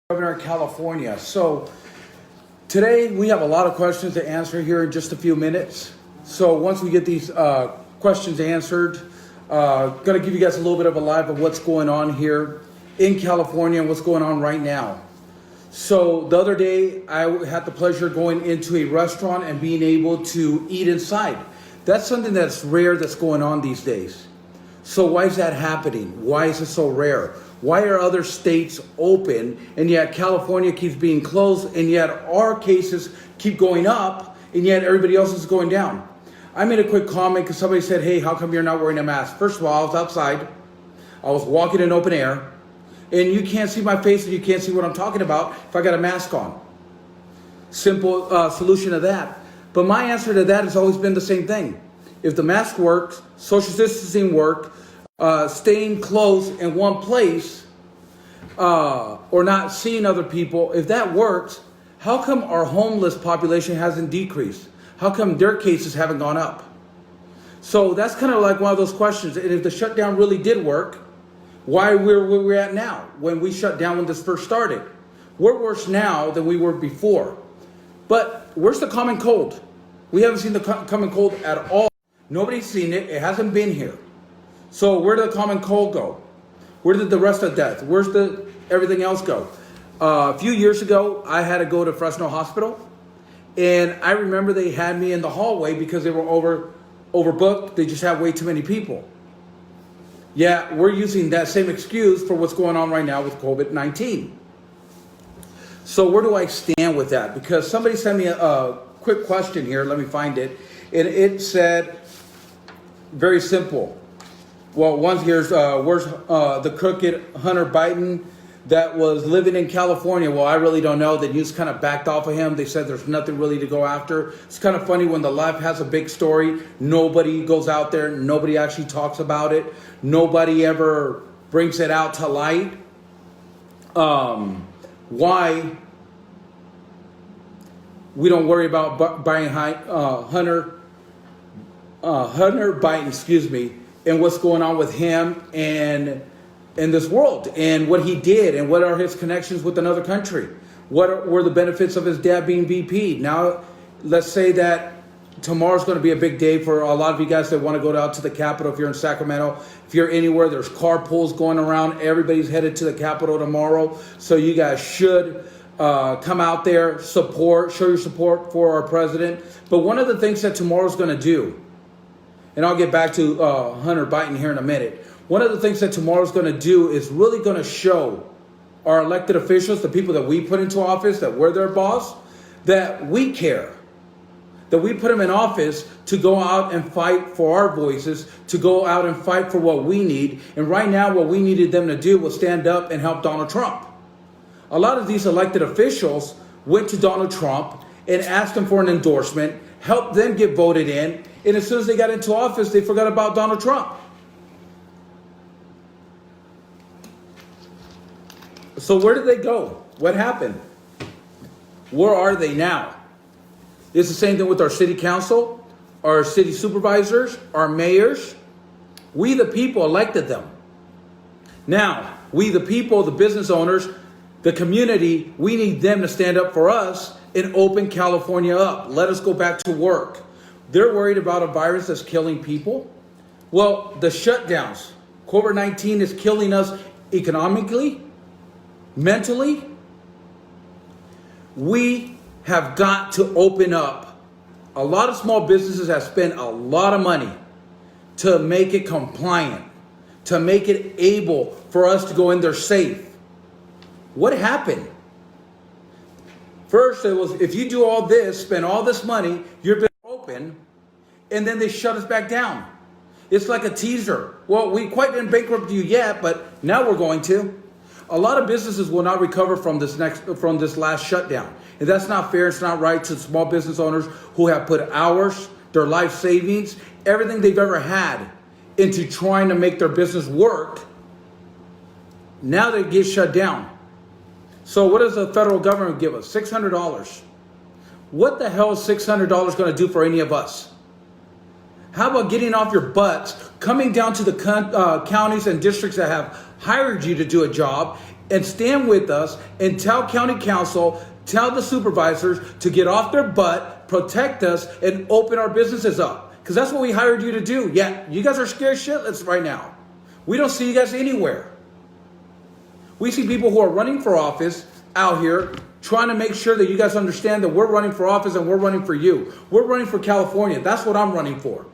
Governor of California. So today we have a lot of questions to answer here in just a few minutes. So once we get these questions answered, gonna give you guys a little bit of a live of what's going on here in California and what's going on right now. So the other day I had the pleasure of going into a restaurant and being able to eat inside. That's something that's rare that's going on these days. So why is that happening? Why is it so rare? Why are other states open and yet California keeps being closed and yet our cases keep going up and yet everybody else is going down? I made a quick comment because somebody said, hey, how come you're not wearing a mask? First of all, I was outside. I was walking in open air and you can't see my face and you can't see what I'm talking about if I got a mask on. Simple solution to that. But my answer to that has always been the same thing. If the mask works, social distancing works, staying close in one place or not seeing other people, if that works, how come our homeless population hasn't decreased? How come their cases haven't gone up? So that's kind of like one of those questions. And if the shutdown really did work, why we're where we're at now when we shut down when this first started? We're worse now than we were before. But where's the common cold? We haven't seen the common cold at all. Nobody's seen it. It hasn't been here. So where did the common cold go? Where did the rest of death? Where's the everything else go? A few years ago, I had to go to Fresno Hospital. And I remember they had me in the hallway because they were overbooked. They just had way too many people. Yeah, we're using that same excuse for what's going on right now with COVID-19. So where do I stand with that? Because somebody sent me a quick question here. Let me find it. And it said, very simple. Well, one here's, where's the crooked Hunter Biden that was living in California? Well, I really don't know. The news kind of backed off of him. They said there's nothing really to go after. It's kind of funny when the left has a big story. Nobody goes out there. Nobody actually talks about it. Nobody ever brings it out to light. Why we don't worry about buying Hunter Biden, excuse me, and what's going on with him and in this world and what he did and what are his connections with another country. What were the benefits of his dad being VP? Now, let's say that tomorrow's going to be a big day for a lot of you guys that want to go out to the Capitol. If you're in Sacramento, if you're anywhere, there's carpools going around. Everybody's headed to the Capitol tomorrow. So you guys should come out there, show your support for our president. But one of the things that tomorrow's going to do, and I'll get back to Hunter Biden here in a minute. One of the things that tomorrow's going to do is really going to show our elected officials, the people that we put into office, that we're their boss, that we care. That we put them in office to go out and fight for our voices, to go out and fight for what we need. And right now, what we needed them to do was stand up and help Donald Trump. A lot of these elected officials went to Donald Trump and asked him for an endorsement, helped them get voted in, and as soon as they got into office, they forgot about Donald Trump. So where did they go? What happened? Where are they now? It's the same thing with our city council, our city supervisors, our mayors. We the people elected them. Now, we the people, the business owners, the community, we need them to stand up for us and open California up. Let us go back to work. They're worried about a virus that's killing people. Well, the shutdowns, COVID-19 is killing us economically, mentally. We have got to open up. A lot of small businesses have spent a lot of money to make it compliant, to make it able for us to go in there safe. What happened? First, it was if you do all this, spend all this money, you're open, and then they shut us back down. It's like a teaser. Well, we quite didn't bankrupt you yet, but now we're going to. A lot of businesses will not recover from this last shutdown. And that's not fair. It's not right to small business owners who have put hours, their life savings, everything they've ever had into trying to make their business work. Now they get shut down. So what does the federal government give us? $600. What the hell is $600 going to do for any of us? How about getting off your butts, coming down to the counties and districts that have hired you to do a job and stand with us and tell county council, tell the supervisors to get off their butt, protect us, and open our businesses up. Because that's what we hired you to do. Yeah, you guys are scared shitless right now. We don't see you guys anywhere. We see people who are running for office out here trying to make sure that you guys understand that we're running for office and we're running for you. We're running for California. That's what I'm running for.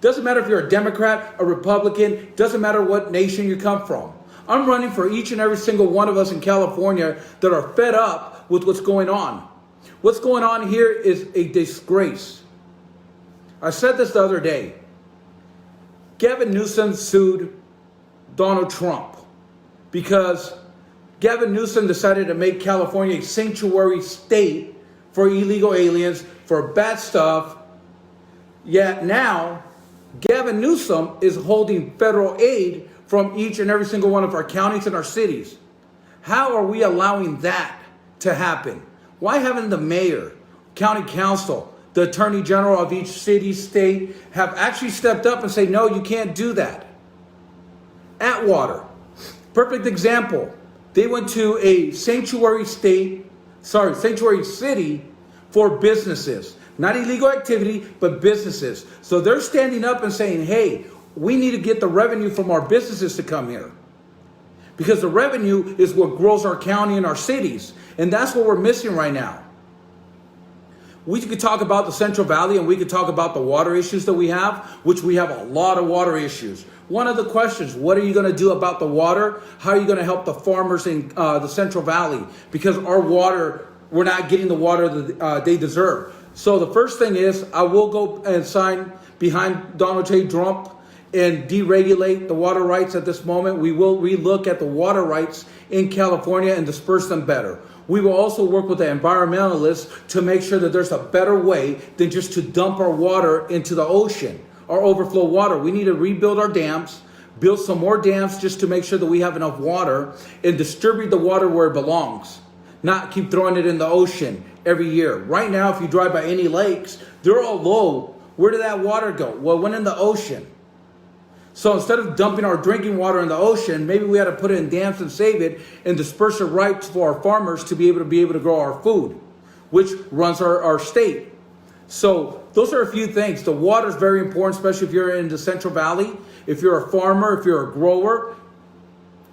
Doesn't matter if you're a Democrat, a Republican, doesn't matter what nation you come from. I'm running for each and every single one of us in California that are fed up with what's going on. What's going on here is a disgrace. I said this the other day. Gavin Newsom sued Donald Trump because Gavin Newsom decided to make California a sanctuary state for illegal aliens, for bad stuff. Yet now, Gavin Newsom is holding federal aid from each and every single one of our counties and our cities. How are we allowing that to happen? Why haven't the mayor, county council, the attorney general of each city, state have actually stepped up and say, no, you can't do that? Atwater, perfect example. They went to a sanctuary city for businesses. Not illegal activity, but businesses. So they're standing up and saying, hey, we need to get the revenue from our businesses to come here. Because the revenue is what grows our county and our cities. And that's what we're missing right now. We could talk about the Central Valley and we could talk about the water issues that we have, which we have a lot of water issues. One of the questions, what are you going to do about the water? How are you going to help the farmers in the Central Valley? Because our water, we're not getting the water that they deserve. So the first thing is I will go and sign behind Donald J. Trump and deregulate the water rights at this moment. We will relook at the water rights in California and disperse them better. We will also work with the environmentalists to make sure that there's a better way than just to dump our water into the ocean, our overflow water. We need to rebuild our dams, build some more dams just to make sure that we have enough water and distribute the water where it belongs, not keep throwing it in the ocean every year. Right now, if you drive by any lakes, they're all low. Where did that water go? Well, it went in the ocean. So instead of dumping our drinking water in the ocean, maybe we had to put it in dams and save it and disperse it right for our farmers to be able to grow our food, which runs our state. So those are a few things. The water is very important, especially if you're in the Central Valley. If you're a farmer, if you're a grower,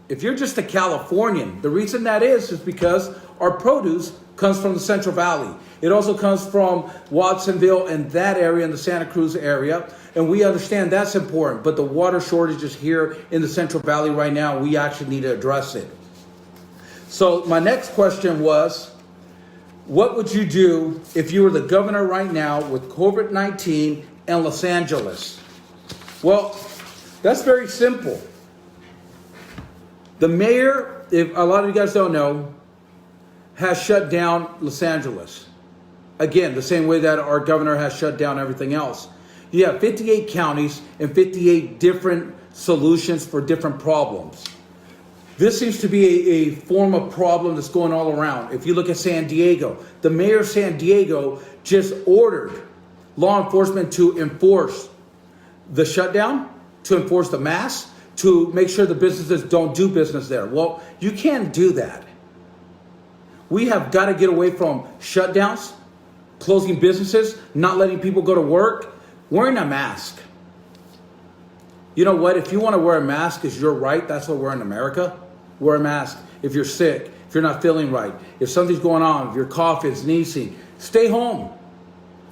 if you're just a Californian, the reason that is because our produce comes from the Central Valley. It also comes from Watsonville and that area in the Santa Cruz area. And we understand that's important. But the water shortage is here in the Central Valley right now. We actually need to address it. So my next question was, what would you do if you were the governor right now with COVID-19 in Los Angeles? Well, that's very simple. The mayor, if a lot of you guys don't know, has shut down Los Angeles. Again, the same way that our governor has shut down everything else. You have 58 counties and 58 different solutions for different problems. This seems to be a form of problem that's going all around. If you look at San Diego, the mayor of San Diego just ordered law enforcement to enforce the shutdown, to enforce the mask, to make sure the businesses don't do business there. Well, you can't do that. We have got to get away from shutdowns, closing businesses, not letting people go to work, wearing a mask. You know what? If you want to wear a mask, it's your right. That's what we're in America. Wear a mask. If you're sick, if you're not feeling right, if something's going on, if you're coughing, sneezing, stay home.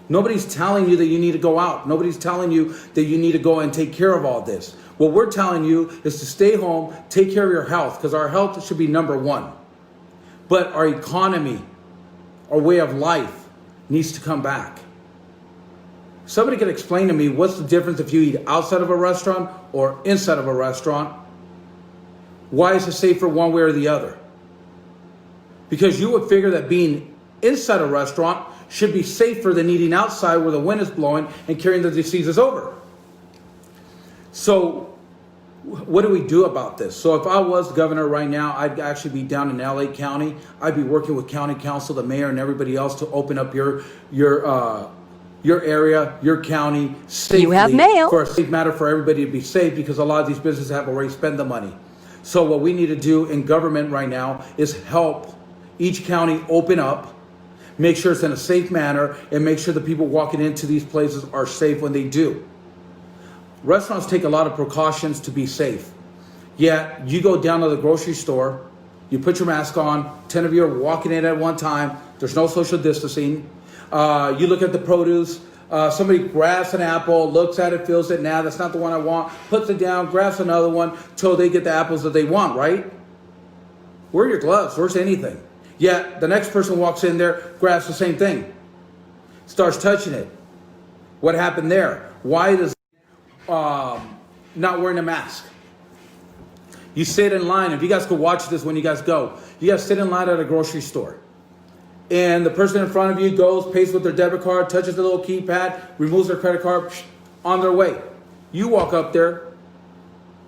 Nobody's telling you that you need to go out. Nobody's telling you that you need to go and take care of all this. What we're telling you is to stay home, take care of your health, because our health should be number one. But our economy, our way of life needs to come back. Somebody could explain to me what's the difference if you eat outside of a restaurant or inside of a restaurant? Why is it safer one way or the other? Because you would figure that being inside a restaurant should be safer than eating outside where the wind is blowing and carrying the diseases over. So what do we do about this? So if I was governor right now, I'd actually be down in LA County. I'd be working with county council, the mayor, and everybody else to open up your area, your county safely. You have mail. For a safe matter for everybody to be safe, because a lot of these businesses have already spent the money. So what we need to do in government right now is help each county open up, make sure it's in a safe manner, and make sure the people walking into these places are safe when they do. Restaurants take a lot of precautions to be safe. Yet you go down to the grocery store, you put your mask on, 10 of you are walking in at one time, there's no social distancing. You look at the produce, somebody grabs an apple, looks at it, feels it, nah, that's not the one I want, puts it down, grabs another one, till they get the apples that they want, right? Where are your gloves? Where's anything? Yet the next person walks in there, grabs the same thing, starts touching it. What happened there? Why does not wearing a mask? You sit in line. If you guys could watch this when you guys go, you guys sit in line at a grocery store. And the person in front of you goes, pays with their debit card, touches the little keypad, removes their credit card, on their way. You walk up there.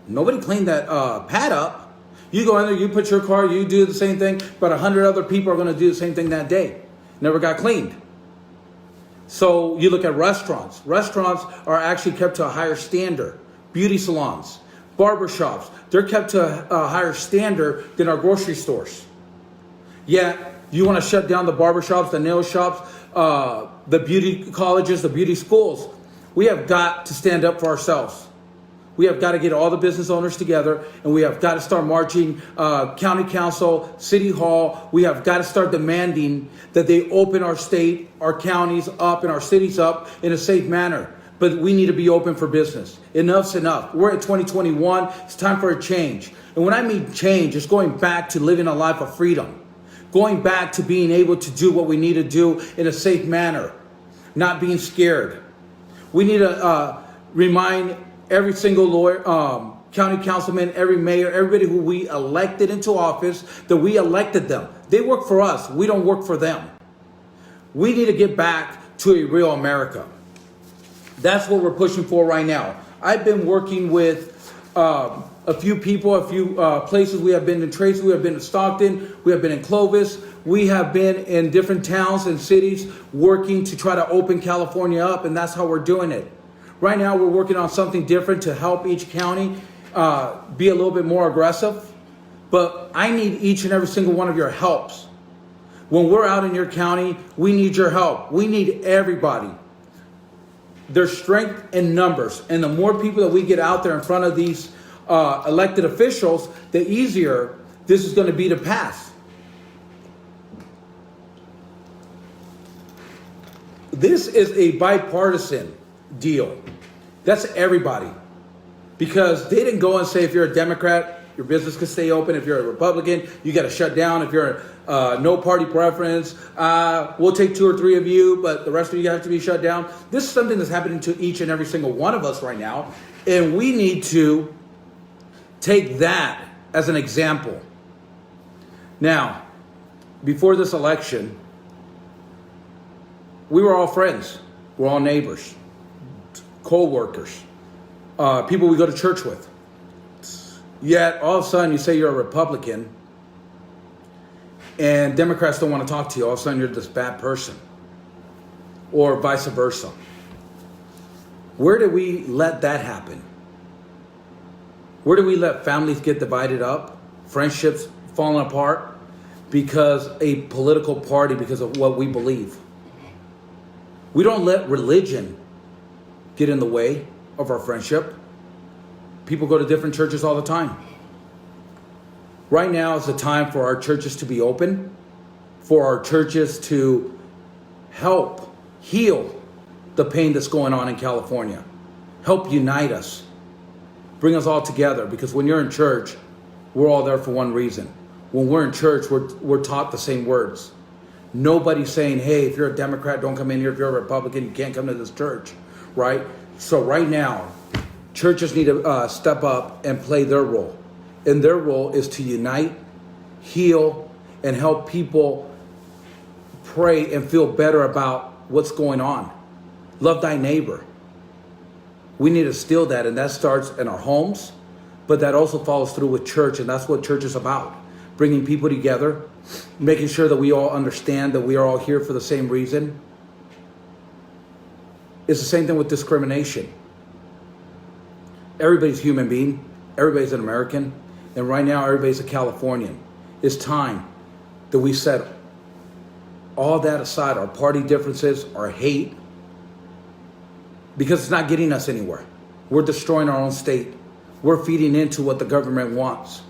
Nobody cleaned that pad up. You go in there, you put your card, you do the same thing, but 100 other people are going to do the same thing that day. Never got cleaned. So you look at restaurants. Restaurants are actually kept to a higher standard. Beauty salons, barbershops, they're kept to a higher standard than our grocery stores. Yet, you want to shut down the barbershops, the nail shops, the beauty colleges, the beauty schools. We have got to stand up for ourselves. We have got to get all the business owners together, and we have got to start marching county council, city hall. We have got to start demanding that they open our state, our counties up, and our cities up in a safe manner. But we need to be open for business. Enough's enough. We're at 2021. It's time for a change. And when I mean change, it's going back to living a life of freedom. Going back to being able to do what we need to do in a safe manner. Not being scared. We need to remind every single lawyer, county councilman, every mayor, everybody who we elected into office, that we elected them. They work for us. We don't work for them. We need to get back to a real America. That's what we're pushing for right now. I've been working with a few people, a few places. We have been in Tracy, we have been in Stockton, we have been in Clovis. We have been in different towns and cities working to try to open California up, and that's how we're doing it. Right now, we're working on something different to help each county be a little bit more aggressive. But I need each and every single one of your helps. When we're out in your county, we need your help. We need everybody. There's strength in numbers. And the more people that we get out there in front of these elected officials, the easier this is going to be to pass. This is a bipartisan deal. That's everybody. Because they didn't go and say, if you're a Democrat, your business can stay open. If you're a Republican, you got to shut down. If you're no party preference, we'll take 2 or 3 of you, but the rest of you have to be shut down. This is something that's happening to each and every single one of us right now. And we need to take that as an example. Now, before this election, we were all friends. We're all neighbors, co-workers, people we go to church with. Yet, all of a sudden, you say you're a Republican, and Democrats don't want to talk to you. All of a sudden, you're this bad person. Or vice versa. Where do we let that happen? Where do we let families get divided up? Friendships falling apart? Because a political party, because of what we believe. We don't let religion get in the way of our friendship. People go to different churches all the time. Right now is the time for our churches to be open, for our churches to help heal the pain that's going on in California. Help unite us. Bring us all together, because when you're in church, we're all there for one reason. When we're in church, we're taught the same words. Nobody's saying, hey, if you're a Democrat, don't come in here. If you're a Republican, you can't come to this church, right? So right now, churches need to step up and play their role. And their role is to unite, heal, and help people pray and feel better about what's going on. Love thy neighbor. We need to steal that, and that starts in our homes, but that also follows through with church, and that's what church is about. Bringing people together, making sure that we all understand that we are all here for the same reason. It's the same thing with discrimination. Everybody's a human being. Everybody's an American. And right now, everybody's a Californian. It's time that we set all that aside, our party differences, our hate, because it's not getting us anywhere. We're destroying our own state. We're feeding into what the government wants.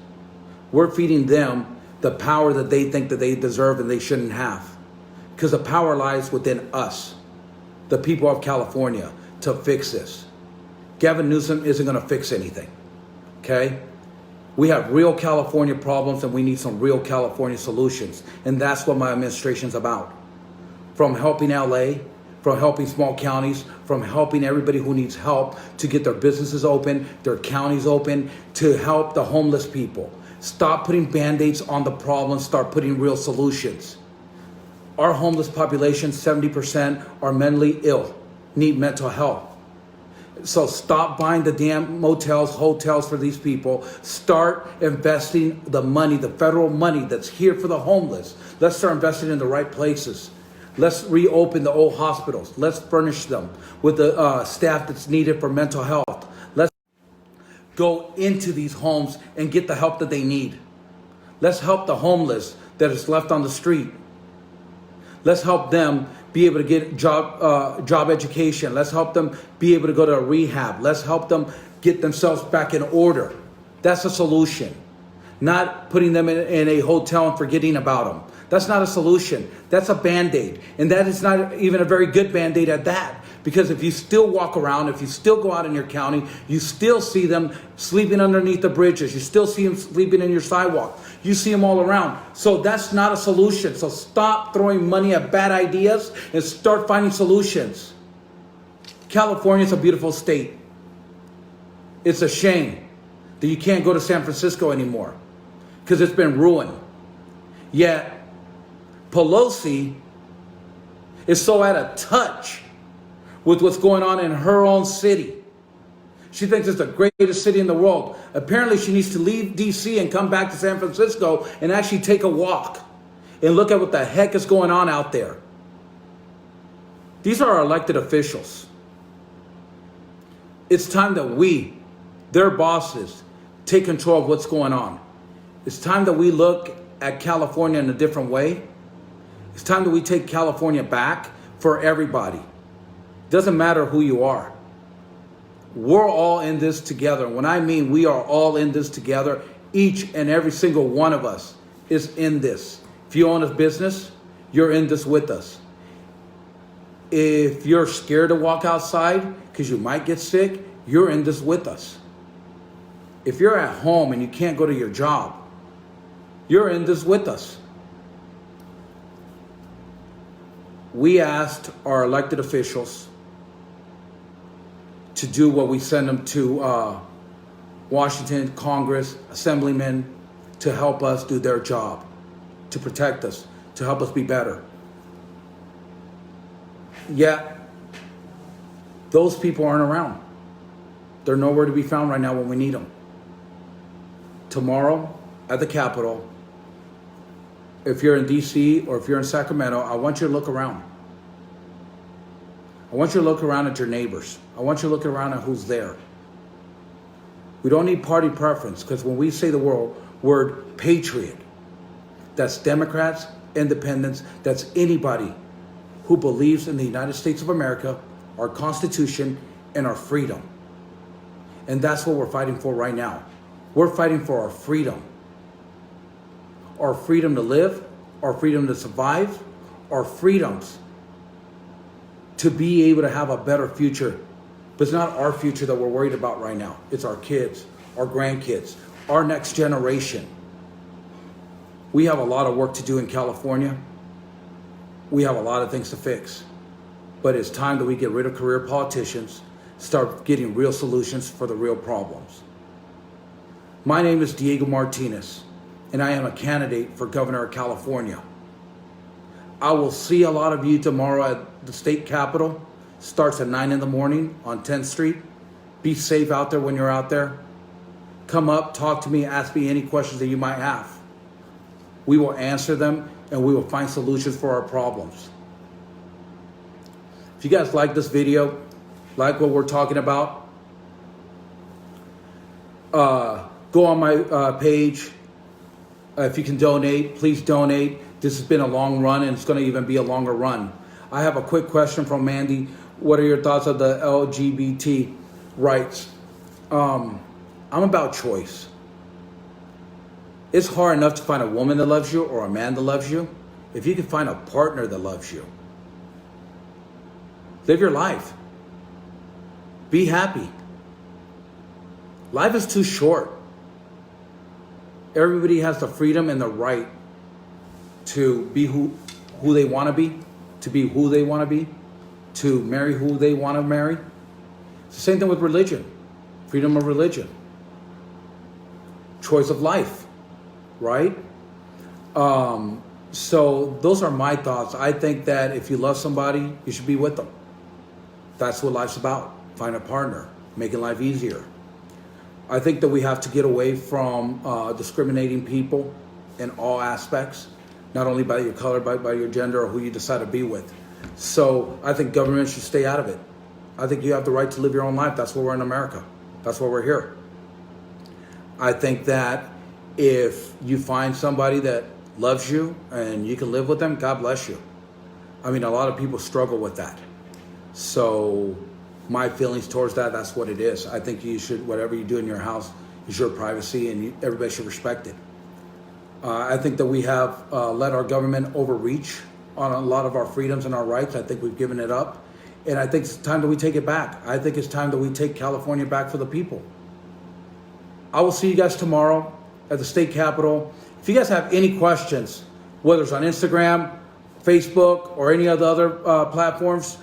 We're feeding them the power that they think that they deserve and they shouldn't have. Because the power lies within us, the people of California, to fix this. Gavin Newsom isn't going to fix anything. Okay? We have real California problems and we need some real California solutions. And that's what my administration's about. From helping LA, from helping small counties, from helping everybody who needs help to get their businesses open, their counties open, to help the homeless people. Stop putting Band-Aids on the problem, start putting real solutions. Our homeless population, 70% are mentally ill, need mental health. So stop buying the damn motels, hotels for these people. Start investing the money, the federal money that's here for the homeless. Let's start investing in the right places. Let's reopen the old hospitals. Let's furnish them with the staff that's needed for mental health. Let's go into these homes and get the help that they need. Let's help the homeless that is left on the street. Let's help them be able to get job education. Let's help them be able to go to a rehab. Let's help them get themselves back in order. That's a solution. Not putting them in a hotel and forgetting about them. That's not a solution. That's a Band-Aid. And that is not even a very good Band-Aid at that. Because if you still walk around, if you still go out in your county, you still see them sleeping underneath the bridges. You still see them sleeping in your sidewalk. You see them all around. So that's not a solution. So stop throwing money at bad ideas and start finding solutions. California is a beautiful state. It's a shame that you can't go to San Francisco anymore because it's been ruined. Yet Pelosi is so out of touch with what's going on in her own city. She thinks it's the greatest city in the world. Apparently she needs to leave DC and come back to San Francisco and actually take a walk and look at what the heck is going on out there. These are our elected officials. It's time that we, their bosses, take control of what's going on. It's time that we look at California in a different way. It's time that we take California back for everybody. It doesn't matter who you are. We're all in this together. When I mean we are all in this together, each and every single one of us is in this. If you own a business, you're in this with us. If you're scared to walk outside because you might get sick, you're in this with us. If you're at home and you can't go to your job, you're in this with us. We asked our elected officials to do what we send them to Washington, Congress, assemblymen, to help us do their job, to protect us, to help us be better. Yet, those people aren't around. They're nowhere to be found right now when we need them. Tomorrow, at the Capitol, if you're in DC or if you're in Sacramento, I want you to look around. I want you to look around at your neighbors. I want you to look around at who's there. We don't need party preference, because when we say the word patriot, that's Democrats, independents, that's anybody who believes in the United States of America, our Constitution, and our freedom. And that's what we're fighting for right now. We're fighting for our freedom. Our freedom to live, our freedom to survive, our freedoms to be able to have a better future. But it's not our future that we're worried about right now. It's our kids, our grandkids, our next generation. We have a lot of work to do in California. We have a lot of things to fix. But it's time that we get rid of career politicians, start getting real solutions for the real problems. My name is Diego Martinez, and I am a candidate for governor of California. I will see a lot of you tomorrow at the state capitol. Starts at 9 in the morning on 10th Street. Be safe out there when you're out there. Come up, talk to me, ask me any questions that you might have. We will answer them and we will find solutions for our problems. If you guys like this video, like what we're talking about, go on my page. If you can donate, please donate. This has been a long run, and it's going to even be a longer run. I have a quick question from Mandy. What are your thoughts of the LGBT rights? I'm about choice. It's hard enough to find a woman that loves you or a man that loves you. If you can find a partner that loves you, live your life. Be happy. Life is too short. Everybody has the freedom and the right to be who they want to be who they want to be, to marry who they want to marry. It's the same thing with religion. Freedom of religion. Choice of life, right? So those are my thoughts. I think that if you love somebody, you should be with them. That's what life's about. Find a partner, making life easier. I think that we have to get away from discriminating people in all aspects, not only by your color, but by your gender or who you decide to be with. So I think government should stay out of it. I think you have the right to live your own life. That's why we're in America. That's why we're here. I think that if you find somebody that loves you and you can live with them, God bless you. I mean, a lot of people struggle with that. So my feelings towards that, that's what it is. I think you should, whatever you do in your house is your privacy, and everybody should respect it. I think that we have let our government overreach on a lot of our freedoms and our rights. I think we've given it up. And I think it's time that we take it back. I think it's time that we take California back for the people. I will see you guys tomorrow at the state capitol. If you guys have any questions, whether it's on Instagram, Facebook, or any of the other platforms,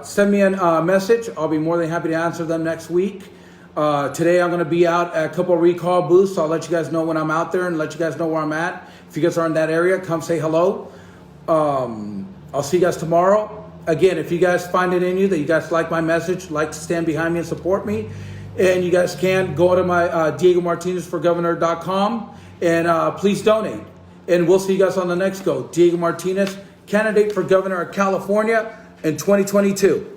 send me a message. I'll be more than happy to answer them next week. Today I'm going to be out at a couple of recall booths, so I'll let you guys know when I'm out there and let you guys know where I'm at. If you guys are in that area, come say hello. I'll see you guys tomorrow. Again, if you guys find it in you that you guys like my message, like to stand behind me and support me, and you guys can go to my DiegoMartinezForGovernor.com and please donate. And we'll see you guys on the next go. Diego Martinez, candidate for governor of California in 2022.